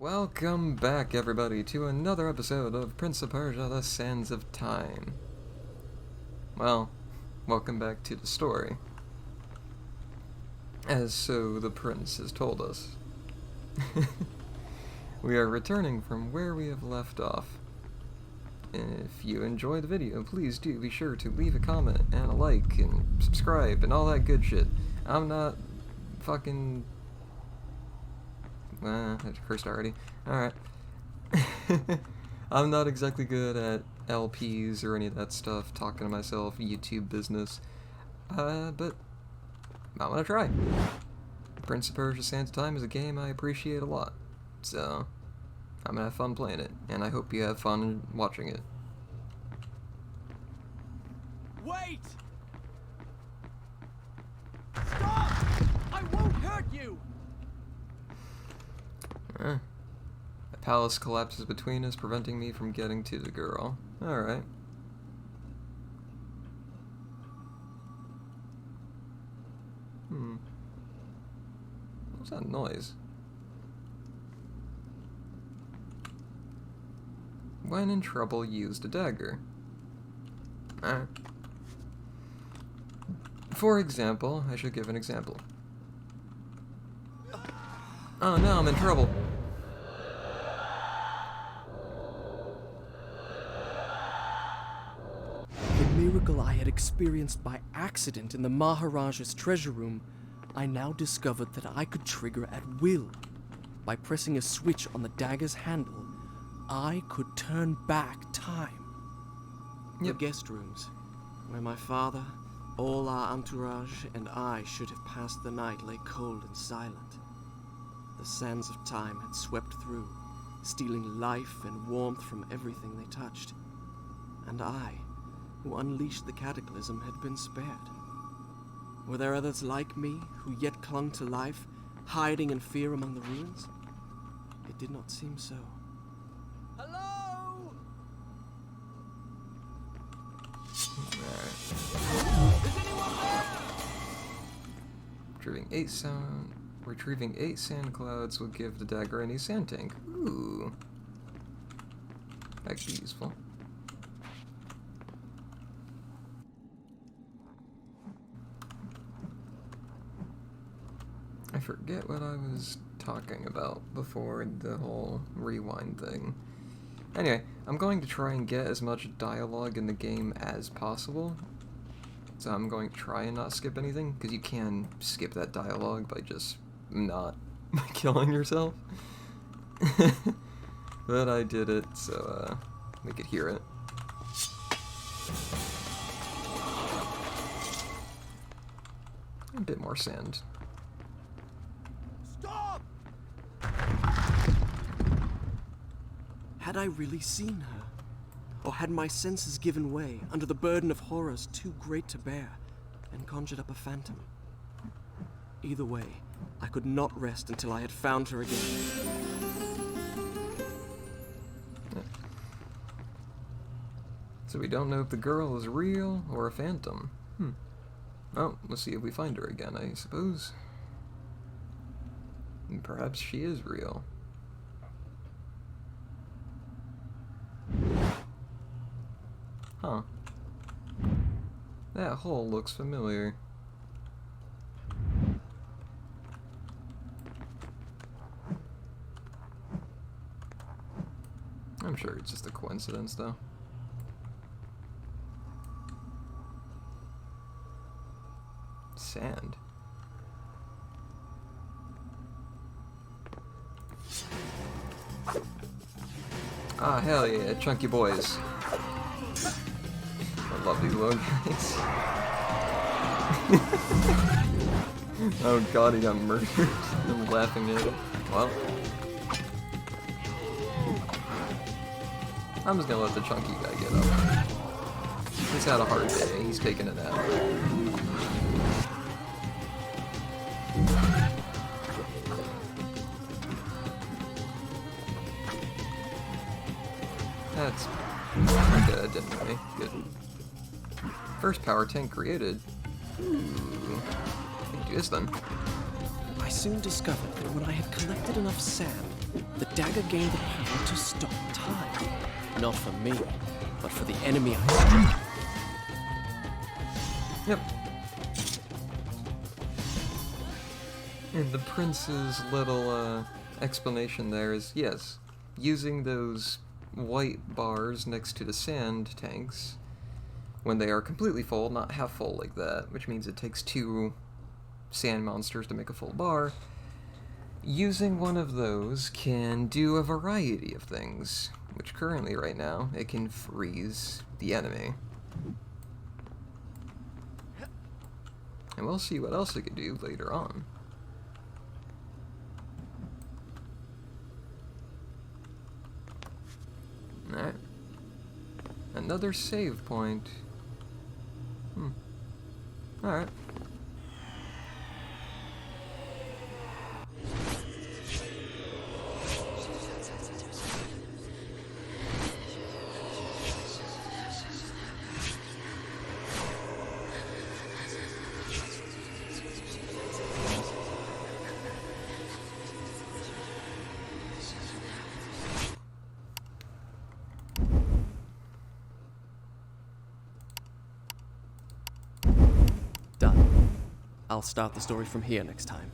Welcome back, everybody, to another episode of Prince of Persia: The Sands of Time. Well, welcome back to the story. As so the prince has told us. We are returning from where we have left off. If you enjoyed the video, please do be sure to leave a comment and a like and subscribe and all that good shit. I'm not fucking... I cursed already. Alright. I'm not exactly good at LPs or any of that stuff, talking to myself, YouTube business. But I'm gonna try. Prince of Persia: Sands of Time is a game I appreciate a lot. So, I'm gonna have fun playing it, and I hope you have fun watching it. Wait! Stop! I won't hurt you! The palace collapses between us, preventing me from getting to the girl. Alright. What's that noise? When in trouble, used a dagger. Alright. For example, I should give an example. Oh no, I'm in trouble. The miracle I had experienced by accident in the Maharaja's treasure room, I now discovered that I could trigger at will. By pressing a switch on the dagger's handle, I could turn back time. Yep. The guest rooms, where my father, all our entourage, and I should have passed the night, lay cold and silent. The sands of time had swept through, stealing life and warmth from everything they touched. And I, who unleashed the cataclysm, had been spared. Were there others like me, who yet clung to life, hiding in fear among the ruins? It did not seem so. Hello? Alright. Is anyone there? Retrieving 8 sand clouds will give the dagger a new sand tank. Ooh. That could be useful. I forget what I was talking about before the whole rewind thing. Anyway, I'm going to try and get as much dialogue in the game as possible. So I'm going to try and not skip anything, because you can skip that dialogue by just not killing yourself. But I did it, so we could hear it. A bit more sand. Stop! Had I really seen her? Or had my senses given way under the burden of horrors too great to bear, and conjured up a phantom? Either way, I could not rest until I had found her again. So we don't know if the girl is real or a phantom. Well, let's see if we find her again, I suppose. And perhaps she is real. Huh. That hole looks familiar. I'm sure it's just a coincidence, though. Sand. Ah, hell yeah, chunky boys. I love these little guys. Oh god, he got murdered. I'm laughing at it. Well. I'm just gonna let the chunky guy get up. He's had a hard day, he's taking a nap. That's good, anyway. Good. First power tank created. Ooh. Do this then. I soon discovered that when I had collected enough sand, The dagger gained the power to stop time. Not for me, but for the enemy I struck. Yep. And the prince's little explanation there is, yes, using those white bars next to the sand tanks when they are completely full, not half full like that, which means it takes 2 sand monsters to make a full bar. Using one of those can do a variety of things, which currently right now it can freeze the enemy. And we'll see what else it can do later on. Alright. Another save point. Alright. Done. I'll start the story from here next time.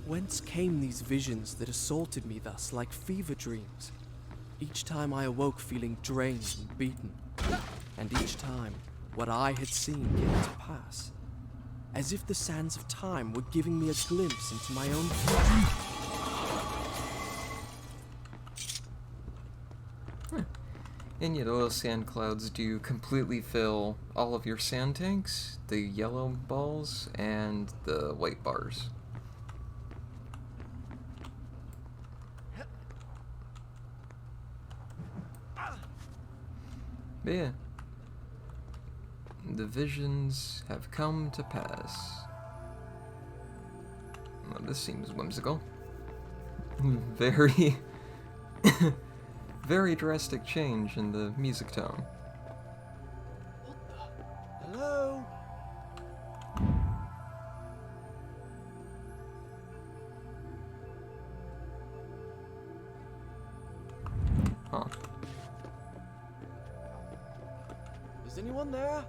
Whence came these visions that assaulted me thus like fever dreams? Each time I awoke feeling drained and beaten, and each time what I had seen came to pass, as if the sands of time were giving me a glimpse into my own future. And yet oil sand clouds do completely fill all of your sand tanks, the yellow balls, and the white bars. But yeah, the visions have come to pass. Well, this seems whimsical. Very, very drastic change in the music tone. Hello? Huh. Is anyone there?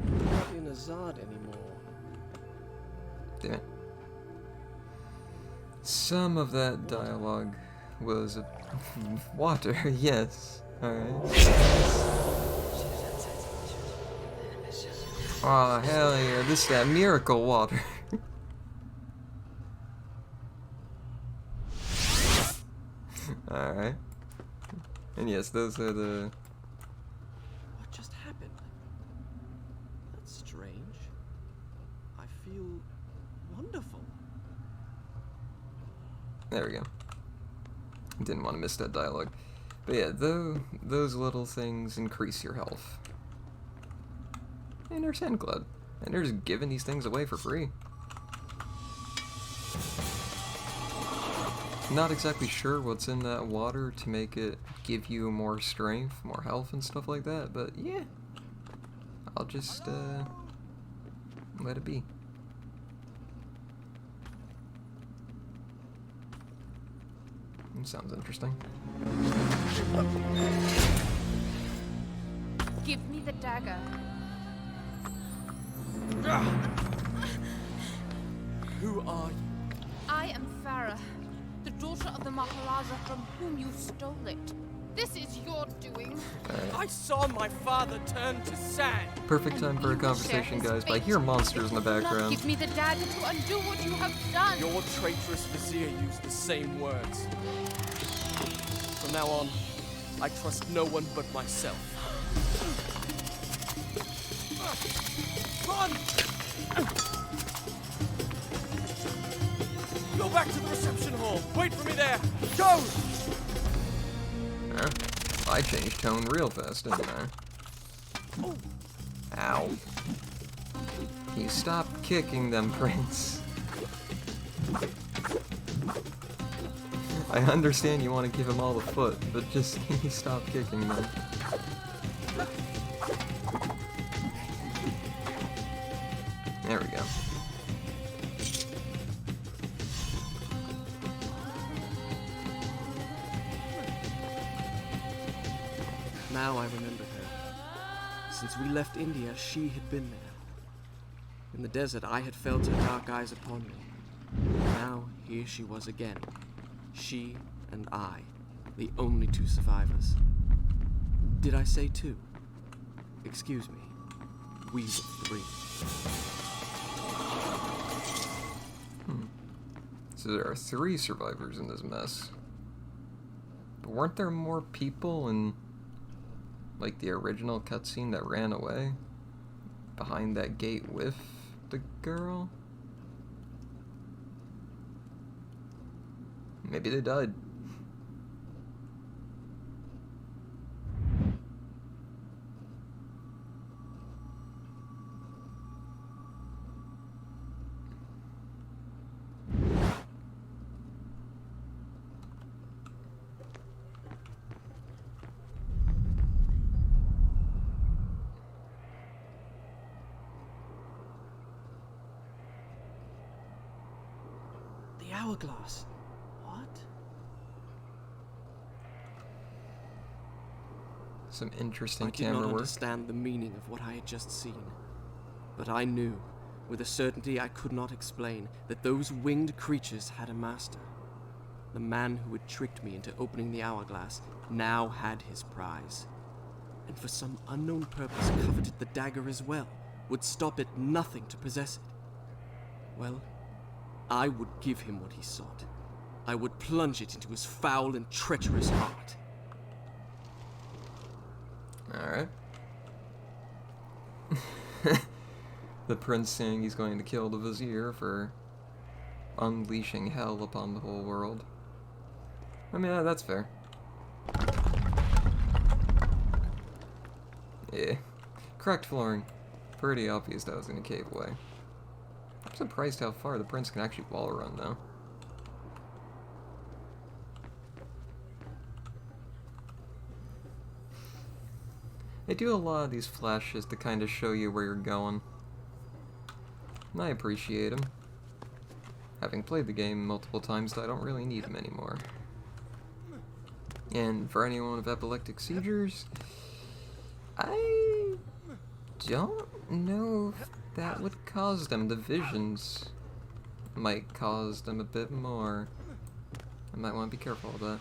Not in Azad anymore. Damn it. Some of that dialogue was water, yes. Alright. Aw, hell yeah, this is that miracle water. Alright. And yes, those are the... What just happened? That's strange. I feel wonderful. There we go. Didn't want to miss that dialogue. But yeah, those little things increase your health. And there's Sand Cloud. And they're just giving these things away for free. Not exactly sure what's in that water to make it give you more strength, more health and stuff like that, but yeah. I'll just let it be. Sounds interesting. Give me the dagger. Who are you? I am Farah, the daughter of the Maharaja from whom you stole it. This is your doing. I saw my father turn to sand. Perfect time for a conversation, guys, but I hear monsters in the background. Give me the dagger to undo what you have done. Your traitorous vizier used the same words. From now on, I trust no one but myself. Run! Go back to the reception hall. Wait for me there. Go! Huh? I changed tone real fast, didn't I? Oh. Ow. You stop kicking them, Prince. I understand you want to give him all the foot, but just can you stop kicking them? There we go. Now I remembered her. Since we left India, she had been there. In the desert, I had felt her dark eyes upon me. Now, here she was again. She and I, the only two survivors. Did I say two? Excuse me. We were three. So there are 3 survivors in this mess. But weren't there more people in, like, the original cutscene that ran away? Behind that gate with the girl? Maybe they died. The hourglass. What? Some interesting I did camera not work. understand the meaning of what I had just seen. But I knew, with a certainty I could not explain, that those winged creatures had a master. The man who had tricked me into opening the hourglass now had his prize. And for some unknown purpose coveted the dagger as well, would stop at nothing to possess it. Well, I would give him what he sought. I would plunge it into his foul and treacherous heart. Alright. The prince saying he's going to kill the vizier for unleashing hell upon the whole world. I mean, that's fair. Yeah. Cracked flooring. Pretty obvious that was gonna cave away. I'm surprised how far the prince can actually wall run, though. They do a lot of these flashes to kind of show you where you're going. And I appreciate them. Having played the game multiple times, I don't really need them anymore. And for anyone with epileptic seizures, I don't know if that would cause them. The visions might cause them a bit more. I might want to be careful of that.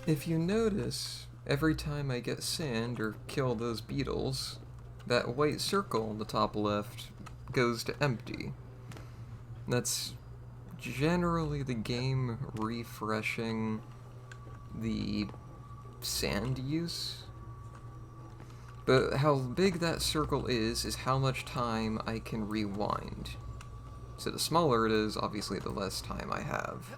If you notice, every time I get sand or kill those beetles, that white circle on the top left goes to empty. That's generally the game refreshing the sand use. But how big that circle is how much time I can rewind. So the smaller it is, obviously the less time I have.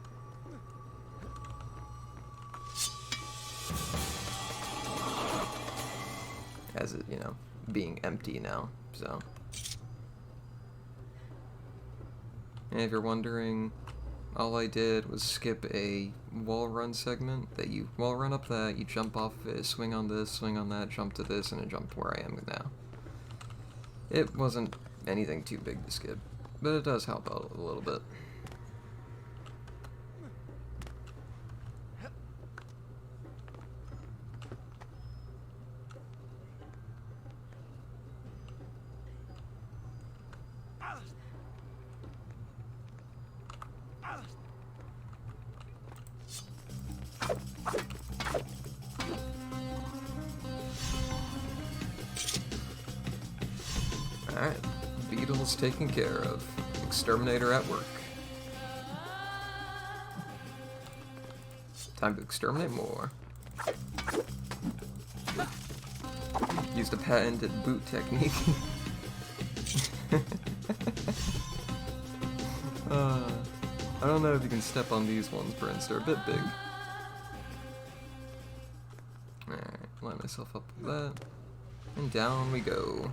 As it, you know, being empty now, so. And if you're wondering, all I did was skip a wall run segment, that you wall run up that, you jump off of it, swing on this, swing on that, jump to this, and then jump where I am now. It wasn't anything too big to skip, but it does help out a little bit. Alright, beetles taken care of. Exterminator at work. Time to exterminate more. Used a patented boot technique. I don't know if you can step on these ones, Prince. They're a bit big. Alright. line myself up with that. And down we go.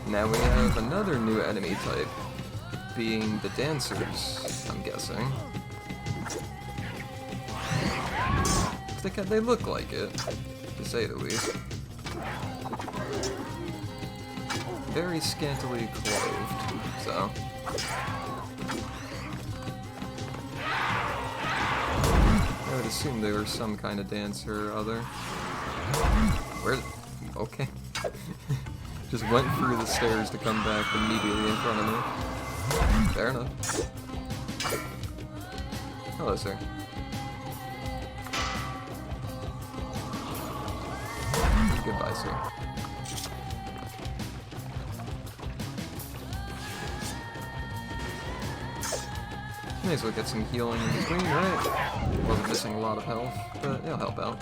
Now we have another new enemy type, being the dancers, I'm guessing. They look like it, to say the least. Very scantily clothed, so. I would assume they were some kind of dancer or other. Where? Okay. Just went through the stairs to come back immediately in front of me. Fair enough. Hello, sir. Goodbye, sir. May as well get some healing in between, right? Wasn't missing a lot of health, but it'll help out.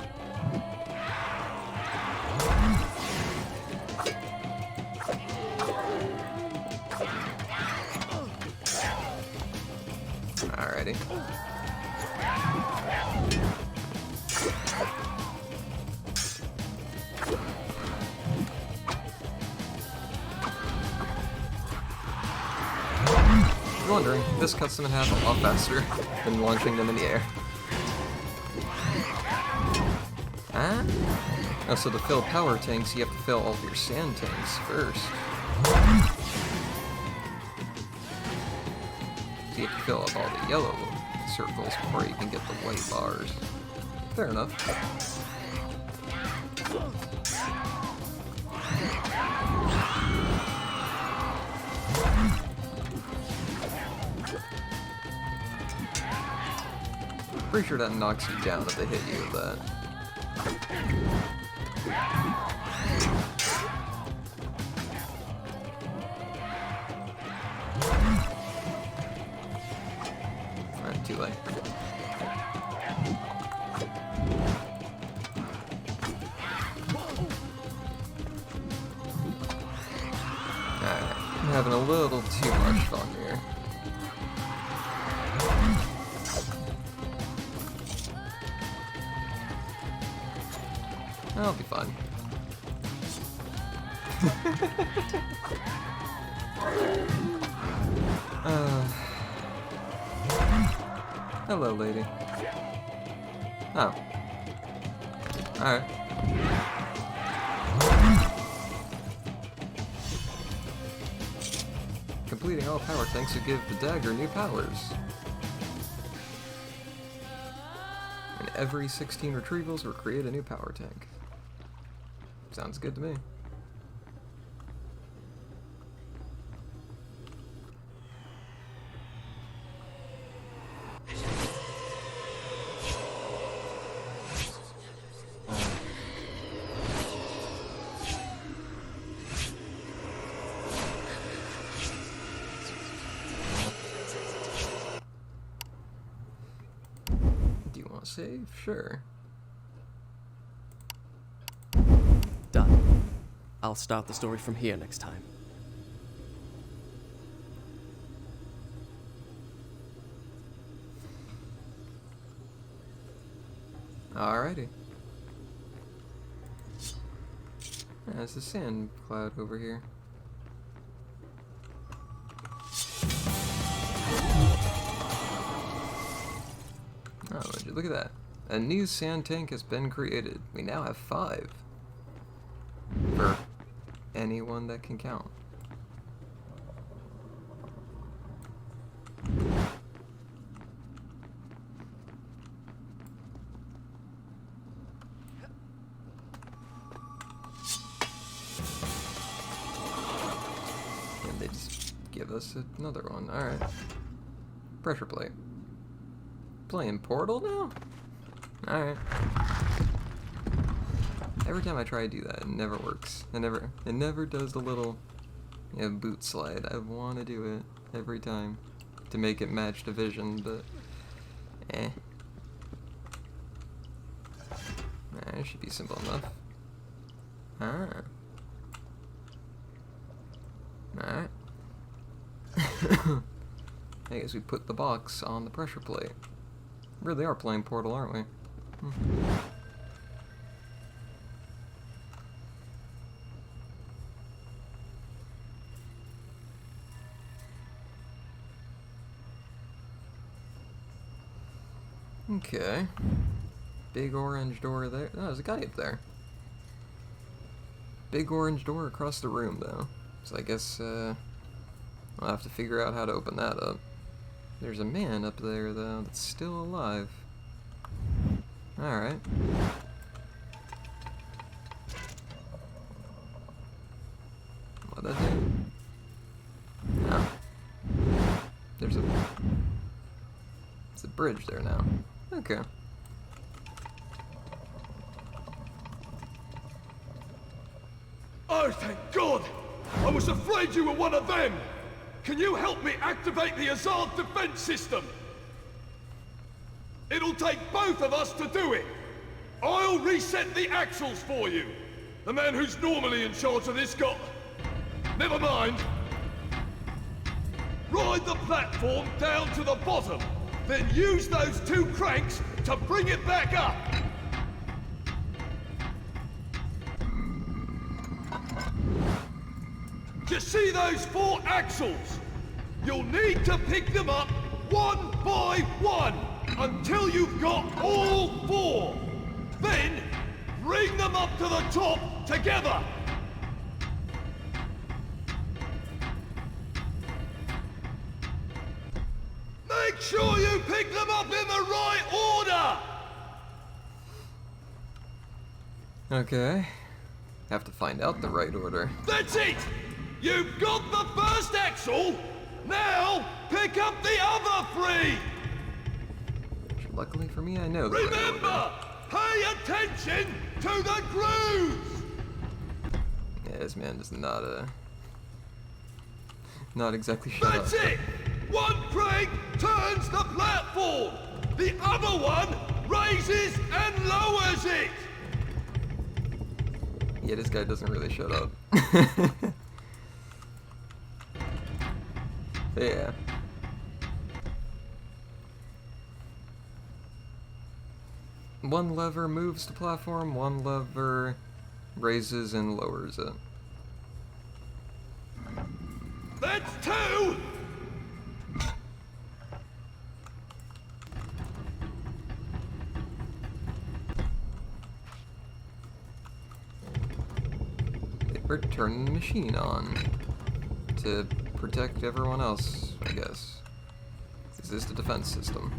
Alrighty. Wondering, this cuts them in half a lot faster than launching them in the air. Ah? Oh, so to fill power tanks, you have to fill all of your sand tanks first. So you have to fill up all the yellow circles before you can get the white bars. Fair enough. Pretty sure that knocks you down if they hit you with that. Alright, too late. Alright, I'm having a little too much fun here. That'll be fun. Hello, lady. Oh. Alright. Completing all power tanks will give the dagger new powers. And every 16 retrievals will create a new power tank. Sounds good to me. Do you want to save? Sure. Done. I'll start the story from here next time. Alrighty. There's a sand cloud over here. Oh, would you look at that. A new sand tank has been created. We now have 5. For anyone that can count. And they just give us another one. Alright. Pressure plate. Playing Portal now? Alright. Every time I try to do that, it never works. It never does the little, boot slide. I want to do it every time to make it match division, but it should be simple enough. Alright. Hey, as we put the box on the pressure plate. Really are playing Portal, aren't we? Okay. Big orange door there. Oh, there's a guy up there. Big orange door across the room, though. So I guess, I'll have to figure out how to open that up. There's a man up there, though, that's still alive. Alright. What that do? No. There's a bridge there now. Okay. Oh, thank God! I was afraid you were one of them! Can you help me activate the Azad defense system? It'll take both of us to do it! I'll reset the axles for you! The man who's normally in charge of this got... Never mind! Ride the platform down to the bottom, then use those two cranks to bring it back up! You see those 4 axles? You'll need to pick them up one by one until you've got all 4. Then, bring them up to the top together. Make sure you pick them up in the right order! Okay. Have to find out the right order. That's it! You've got the first axle! Now, pick up the other 3! Luckily for me, I know the right order. Remember! Pay attention to the grooves! Yeah, this man does not exactly shut That's up. it! One crank turns the platform! The other one raises and lowers it! Yeah, this guy doesn't really shut up. Yeah. One lever moves the platform, one lever raises and lowers it. That's 2! We're turning the machine on to protect everyone else, I guess. This is the defense system.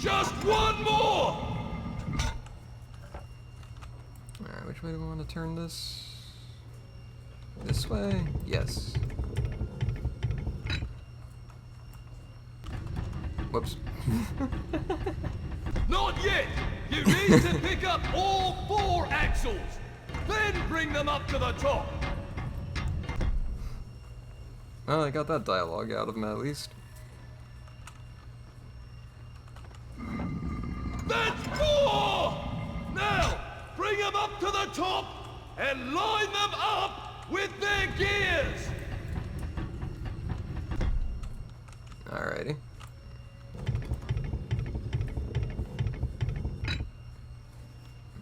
Just one more! Alright, which way do we want to turn this? This way? Yes. Whoops. Not yet! You need to pick up all 4 axles! Then bring them up to the top! Well, I got that dialogue out of him at least. That's 4! Now, bring them up to the top and line them up with their gears! Alrighty.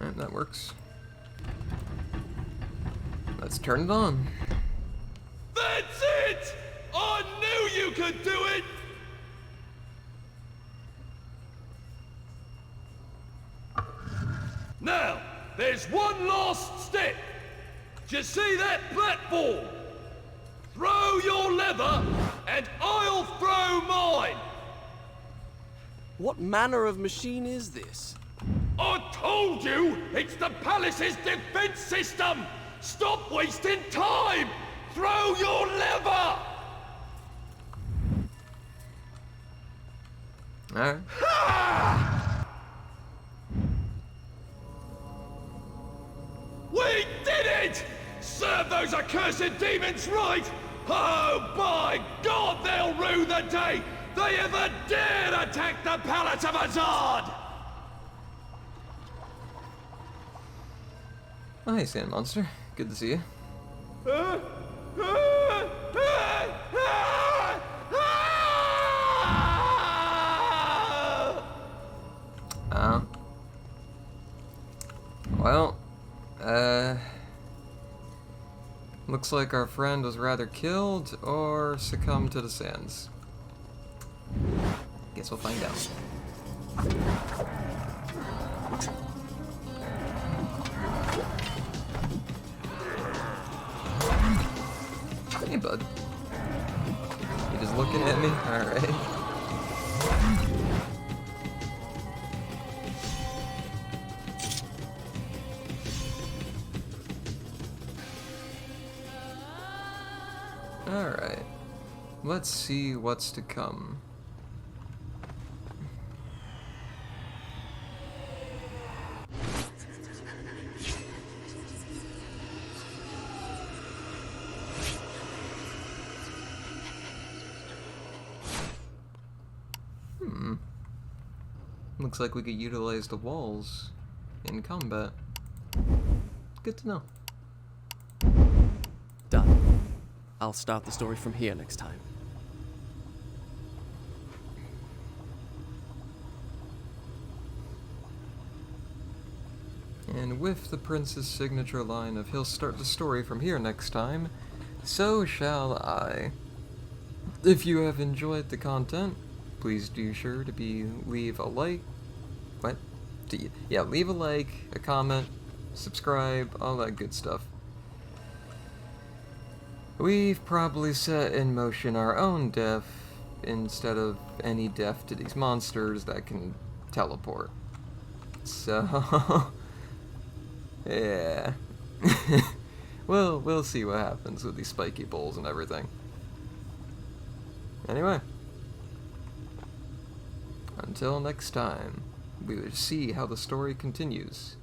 And that works. Let's turn it on. That's it! I knew you could do it! Now, there's one last step. Do you see that platform? Throw your lever, and I'll throw mine! What manner of machine is this? I told you, it's the palace's defense system! Stop wasting time! Throw your lever! Alright. Ha! We did it! Serve those accursed demons right! Oh, by God, they'll rue the day they ever dared attack the palace of Azad! Oh, hey, Sand Monster. Good to see you. Well, looks like our friend was rather killed or succumbed to the sands. Guess we'll find out. Hey, bud. You just looking at me? Alright. Alright. Let's see what's to come. Looks like we could utilize the walls in combat. Good to know. Done. I'll start the story from here next time. And with the prince's signature line of "he'll start the story from here next time," so shall I. If you have enjoyed the content, please do sure to leave a like. What? Yeah, leave a like, a comment, subscribe, all that good stuff. We've probably set in motion our own death instead of any death to these monsters that can teleport. So, yeah. Well, we'll see what happens with these spiky bowls and everything. Anyway, until next time, we will see how the story continues